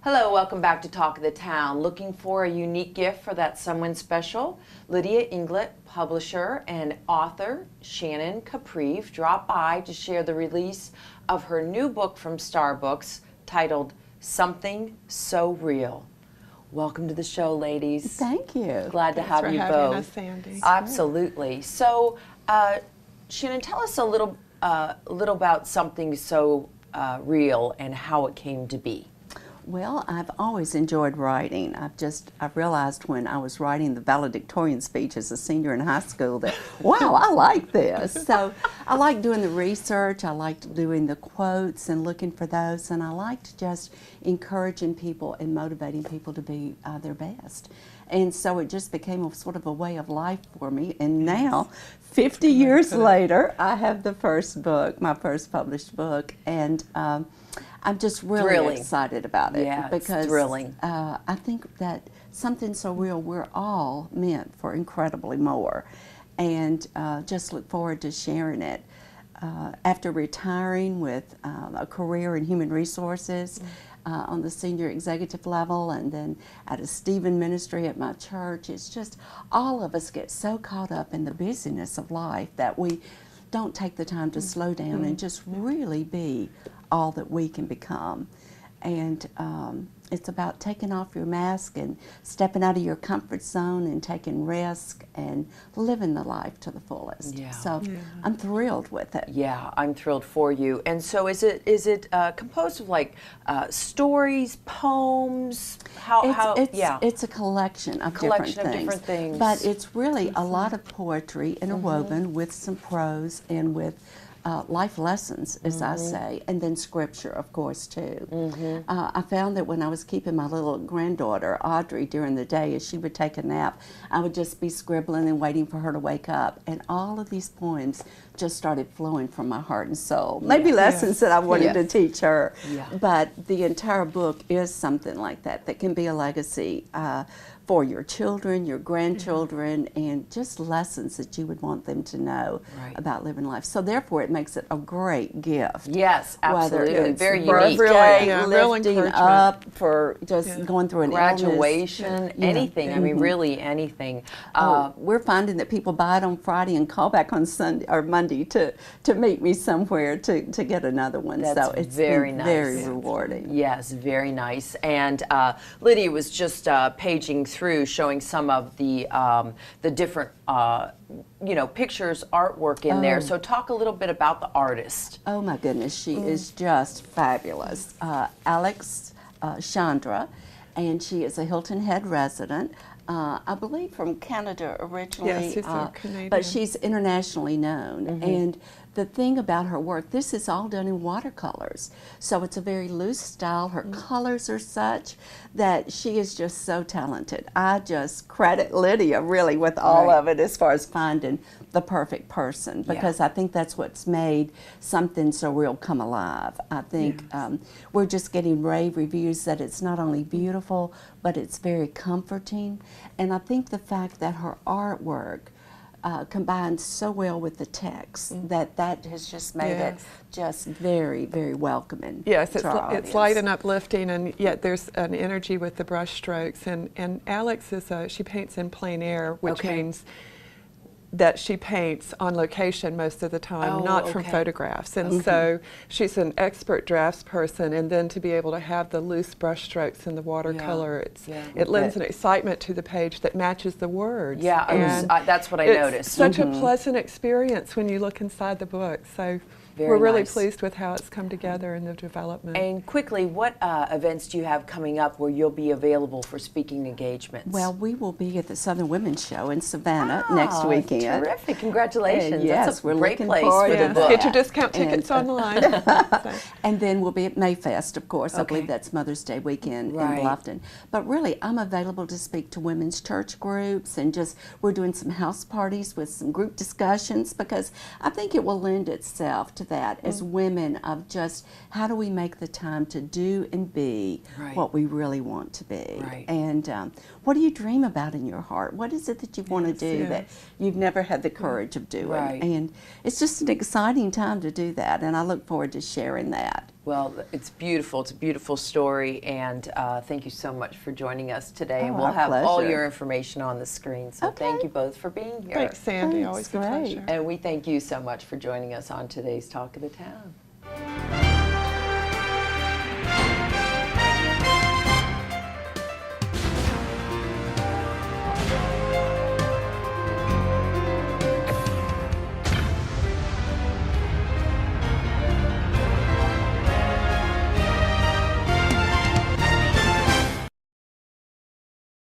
Hello, welcome back to Talk of the Town. Looking for a unique gift for that someone special? Lydia Inglett, publisher and author Shannon Kaprive dropped by to share the release of her new book from Starbooks titled Something So Real. Welcome to the show, ladies. Thank you. Glad to have you both. Us, Sandy. Absolutely. So, Shannon, tell us a little about Something So Real and how it came to be. Well, I've always enjoyed writing. I've realized when I was writing the valedictorian speech as a senior in high school that, wow, I like this. So I like doing the research, I liked doing the quotes and looking for those, and I liked just encouraging people and motivating people to be their best. And so it just became sort of a way of life for me. And now, 50 years later, I have the first book, my first published book, and I'm just really excited about it. Yeah, because it's thrilling. I think that Something So Real, we're all meant for incredibly more, and just look forward to sharing it. After retiring with a career in human resources on the senior executive level, and then at a Stephen ministry at my church, it's just all of us get so caught up in the busyness of life that we don't take the time to slow down and just really be all that we can become. And it's about taking off your mask and stepping out of your comfort zone and taking risk and living the life to the fullest. Yeah. So I'm thrilled with it. Yeah, I'm thrilled for you. And so is it composed of like stories, poems? It's a collection of different things. But it's really a lot of poetry interwoven with some prose and with life lessons, as I say, and then scripture, of course, too. I found that when I was keeping my little granddaughter, Audrey, during the day, as she would take a nap, I would just be scribbling and waiting for her to wake up. And all of these poems just started flowing from my heart and soul. Maybe lessons that I wanted to teach her. Yeah. But the entire book is something like that can be a legacy for your children, your grandchildren, and just lessons that you would want them to know about living life. So therefore, it makes it a great gift. Yes, absolutely. Whether it's very unique. Lifting up for just going through an graduation, anything. I mean, really anything. We're finding that people buy it on Friday and call back on Sunday or Monday to meet me somewhere to get another one. That's so it's very nice. Very rewarding. Yes, very nice. And Lydia was just paging through, showing some of the different pictures, artwork in there. So talk a little bit about the artist. Oh my goodness, she is just fabulous. Alexandra, and she is a Hilton Head resident. I believe from Canada originally, yes, she's Canadian. But she's internationally known. And the thing about her work, this is all done in watercolors. So it's a very loose style. Her colors are such that she is just so talented. I just credit Lydia really with all of it as far as finding the perfect person, because I think that's what's made Something So Real come alive. I think we're just getting rave reviews that it's not only beautiful, but it's very comforting. And I think the fact that her artwork combines so well with the text that has just made it just very, very welcoming. Yes, it's light and uplifting, and yet there's an energy with the brush strokes. And Alex she paints in plein air, which means that she paints on location most of the time, not from photographs. And so she's an expert drafts person, and then to be able to have the loose brush strokes in the watercolor, it lends an excitement to the page that matches the words. Yeah, and that's what I noticed. It's such a pleasant experience when you look inside the book. So we're really pleased with how it's come together in the development. And quickly, what events do you have coming up where you'll be available for speaking engagements? Well, we will be at the Southern Women's Show in Savannah next weekend. Terrific. Congratulations. Yes, that's a we're great looking place forward for the to book. Get your discount tickets online. And then we'll be at Mayfest, of course. I believe that's Mother's Day weekend in Bluffton. But really, I'm available to speak to women's church groups, and we're doing some house parties with some group discussions, because I think it will lend itself to that as women, of just how do we make the time to do and be what we really want to be. And what do you dream about in your heart? What is it that you want to do that you've never never had the courage of doing. Right. And it's just an exciting time to do that, and I look forward to sharing that. Well, it's beautiful. It's a beautiful story, and thank you so much for joining us today. Oh, And we'll our have all pleasure. your information on the screen. So thank you both for being here. Thanks, Sandy. Thanks, Always a great. pleasure. And we thank you so much for joining us on today's Talk of the Town.